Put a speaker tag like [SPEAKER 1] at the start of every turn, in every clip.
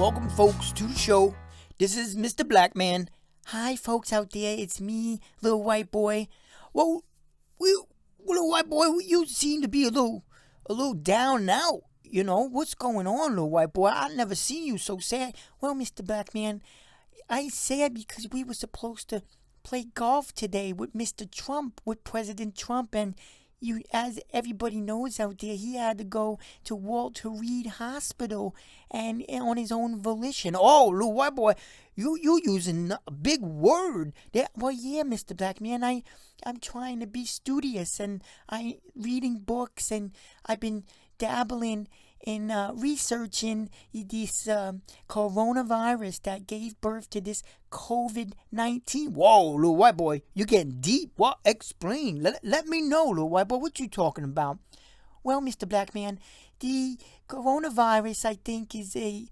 [SPEAKER 1] welcome folks to the show. This is Mr. Blackman. Hi folks out there, it's me, little white boy. Well, little white boy, you seem to be a little down and out. You know, what's going on, little white boy? I never seen you so sad. Well, Mr. Blackman, I sad because we were supposed to play golf today with Mr. Trump, with President Trump, and as everybody knows out there, he had to go to Walter Reed Hospital and on his own volition. Oh, little white boy, you using a big word. Well, yeah, Mr. Blackman, I'm trying to be studious and I reading books and I've been dabbling in researching this coronavirus that gave birth to this COVID-19. Whoa, little white boy, you're getting deep. What? Explain. Let me know, little white boy, what you talking about? Well, Mr. Blackman, the coronavirus, I think, is a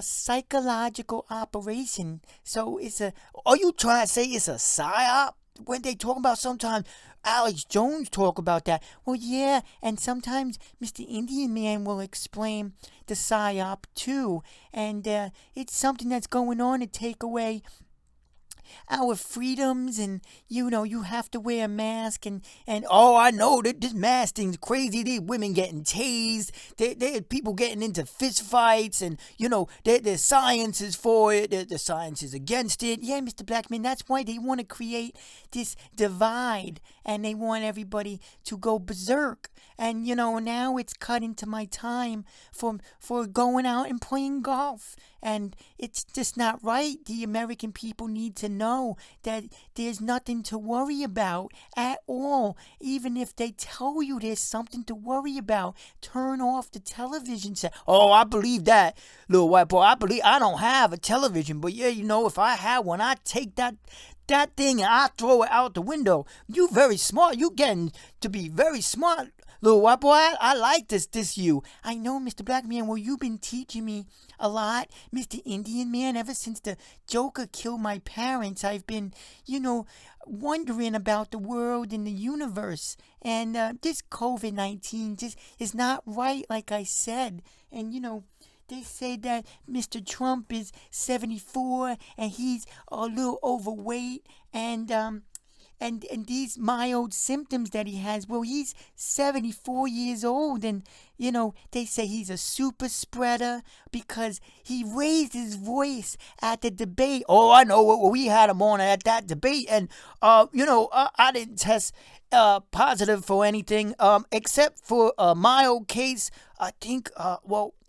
[SPEAKER 1] psychological operation. So are you trying to say it's a psyop? When they talk about sometimes Alex Jones talk about that. Well, yeah, and sometimes Mr. Indian Man will explain the psyop too. And it's something that's going on to take away our freedoms, and you have to wear a mask, and oh, I know that this mask thing's crazy. These women getting tased, there's people getting into fist fights, and there's science is for it, the science is against it. Yeah, Mr. Blackman, that's why they want to create this divide, and they want everybody to go berserk. And now it's cut into my time for going out and playing golf. And it's just not right. The American people need to know that there's nothing to worry about at all. Even if they tell you there's something to worry about, turn off the television set. Oh, I believe that, little white boy. I don't have a television, but yeah, if I had one, I'd take that thing and I throw it out the window. You very smart. You getting to be very smart, little white boy. I like this you. I know, Mr. Blackman. Well, you've been teaching me a lot, Mr. Indian Man. Ever since the Joker killed my parents, I've been, wondering about the world and the universe. And this COVID-19 just is not right, like I said. And, they say that Mr. Trump is 74 and he's a little overweight, and these mild symptoms that he has, well, he's 74 years old, and they say he's a super spreader because he raised his voice at the debate. Oh, I know, we had him on at that debate, and I didn't test positive for anything except for a mild case. I think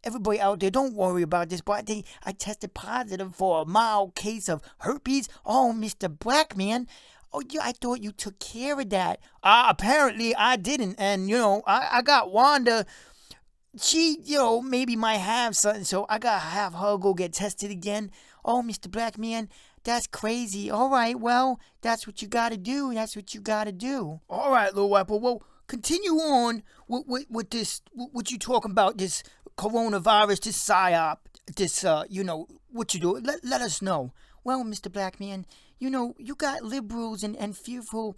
[SPEAKER 1] everybody out there, don't worry about this, but I tested positive for a mild case of herpes. Oh, Mr. Blackman. Oh, yeah, I thought you took care of that. Apparently I didn't. And, I got Wanda. She, maybe might have something, so I got to have her go get tested again. Oh, Mr. Blackman, that's crazy. All right, well, that's what you got to do. That's what you got to do. All right, little white boy. Well, continue on with this, what you talking about, this coronavirus, this psyop, this, what you do. Let us know. Well, Mr. Blackman, you got liberals and fearful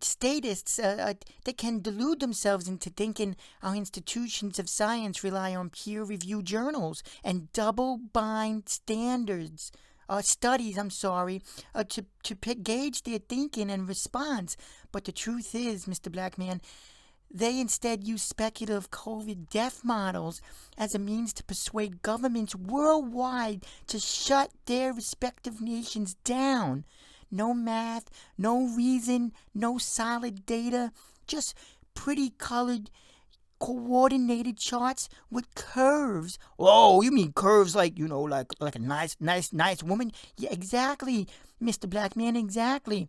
[SPEAKER 1] statists that can delude themselves into thinking our institutions of science rely on peer-reviewed journals and double-blind studies, to gauge their thinking and response. But the truth is, Mr. Blackman, they instead use speculative COVID death models as a means to persuade governments worldwide to shut their respective nations down. No math, no reason, no solid data, just pretty colored, coordinated charts with curves. Oh, you mean curves like, like a nice woman? Yeah, exactly, Mr. Blackman, exactly.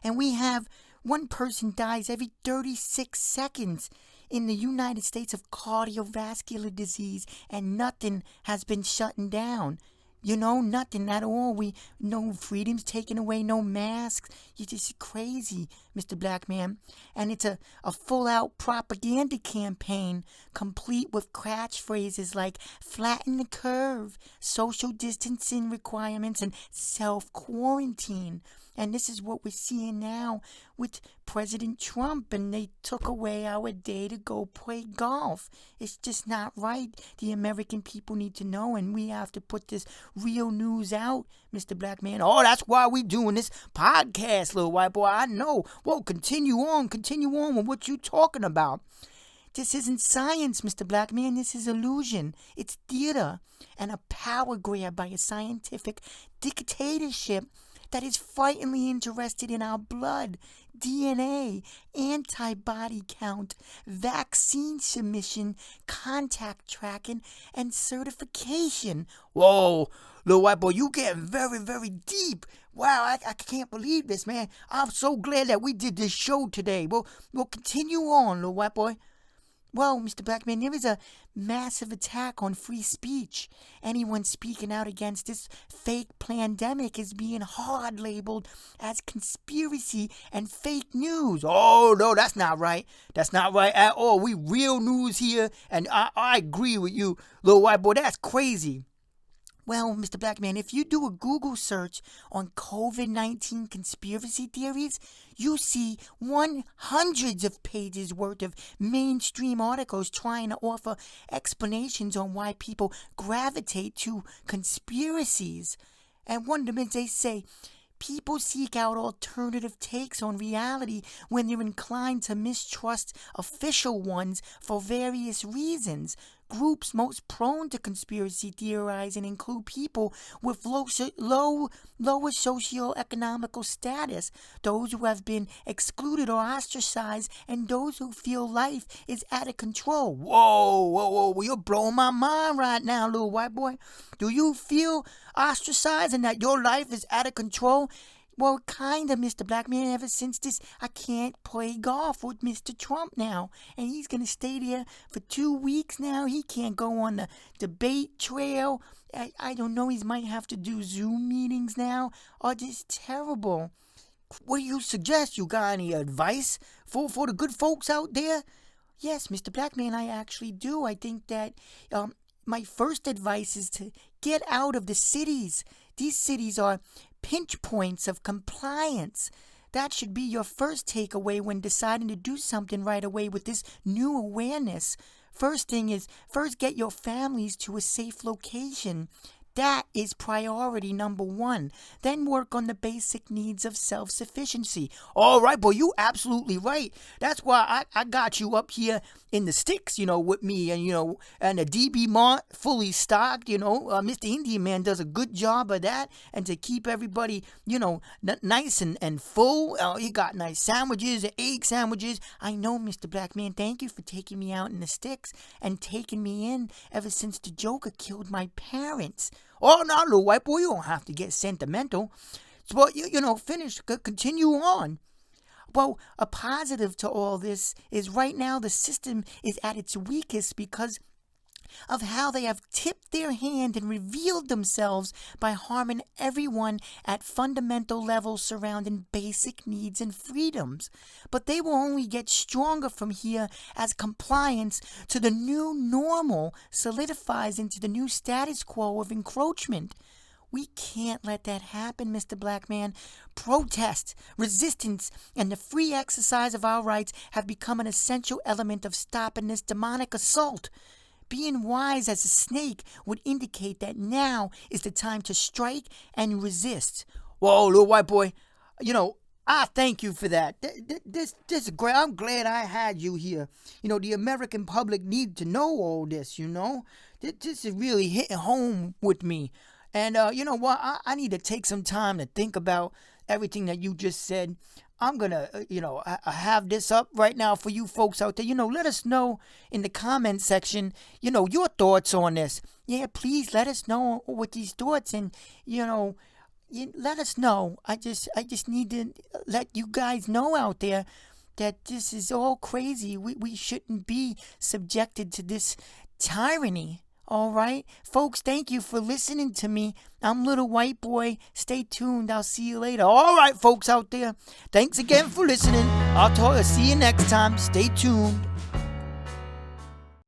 [SPEAKER 1] And we have one person dies every 36 seconds in the United States of cardiovascular disease, and nothing has been shutting down. Nothing at all. No freedoms taken away, no masks. You're just crazy, Mr. Blackman. And it's a full-out propaganda campaign, complete with catchphrases like flatten the curve, social distancing requirements, and self-quarantine. And this is what we're seeing now with President Trump, and they took away our day to go play golf. It's just not right. The American people need to know, and we have to put this real news out, Mr. Blackman. Oh, that's why we doing this podcast, little white boy. I know. Well, continue on with what you talking about. This isn't science, Mr. Blackman. This is illusion. It's theater and a power grab by a scientific dictatorship that is frighteningly interested in our blood, DNA, antibody count, vaccine submission, contact tracking, and certification. Whoa, little white boy, you getting very, very deep. Wow, I can't believe this, man. I'm so glad that we did this show today. We'll continue on, little white boy. Well, Mr. Blackman, there is a massive attack on free speech. Anyone speaking out against this fake pandemic is being hard labeled as conspiracy and fake news. Oh, no, that's not right. That's not right at all. We real news here, and I agree with you, little white boy. That's crazy. Well, Mr. Blackman, if you do a Google search on COVID-19 conspiracy theories, you see hundreds of pages worth of mainstream articles trying to offer explanations on why people gravitate to conspiracies. And one of them, they say, people seek out alternative takes on reality when they're inclined to mistrust official ones for various reasons. Groups most prone to conspiracy theorizing include people with lower socioeconomical status, those who have been excluded or ostracized, and those who feel life is out of control. Whoa, you're blowing my mind right now, little white boy. Do you feel ostracized and that your life is out of control? Well, kind of, Mr. Blackman. Ever since this, I can't play golf with Mr. Trump now. And he's going to stay there for 2 weeks now. He can't go on the debate trail. I don't know. He might have to do Zoom meetings now. Oh, this is terrible. What do you suggest? You got any advice for the good folks out there? Yes, Mr. Blackman, I actually do. I think that my first advice is to get out of the cities. These cities are pinch points of compliance. That should be your first takeaway when deciding to do something right away with this new awareness. First thing is, get your families to a safe location. That is priority number one. Then work on the basic needs of self-sufficiency. All right, boy, you absolutely right. That's why I got you up here in the sticks, with me, and, and the DB Mart fully stocked, Mr. Indian Man does a good job of that, and to keep everybody, nice and full. He got nice sandwiches, egg sandwiches. I know, Mr. Blackman, thank you for taking me out in the sticks and taking me in ever since the Joker killed my parents. Oh, no, little white boy, you don't have to get sentimental. But, finish, continue on. Well, a positive to all this is right now the system is at its weakest because of how they have tipped their hand and revealed themselves by harming everyone at fundamental levels surrounding basic needs and freedoms. But they will only get stronger from here as compliance to the new normal solidifies into the new status quo of encroachment. We can't let that happen, Mr. Blackman. Protest, resistance, and the free exercise of our rights have become an essential element of stopping this demonic assault. Being wise as a snake would indicate that now is the time to strike and resist. Whoa, little white boy, I thank you for that. This is great. I'm glad I had you here. The American public need to know all this, This is really hitting home with me. And you know what? I need to take some time to think about everything that you just said. I'm going to, I have this up right now for you folks out there. Let us know in the comment section, your thoughts on this. Yeah, please let us know what these thoughts and, let us know. I just need to let you guys know out there that this is all crazy. We shouldn't be subjected to this tyranny. All right, folks, thank you for listening to me. I'm Little White Boy. Stay tuned. I'll see you later. All right, folks out there. Thanks again for listening. See you next time. Stay tuned.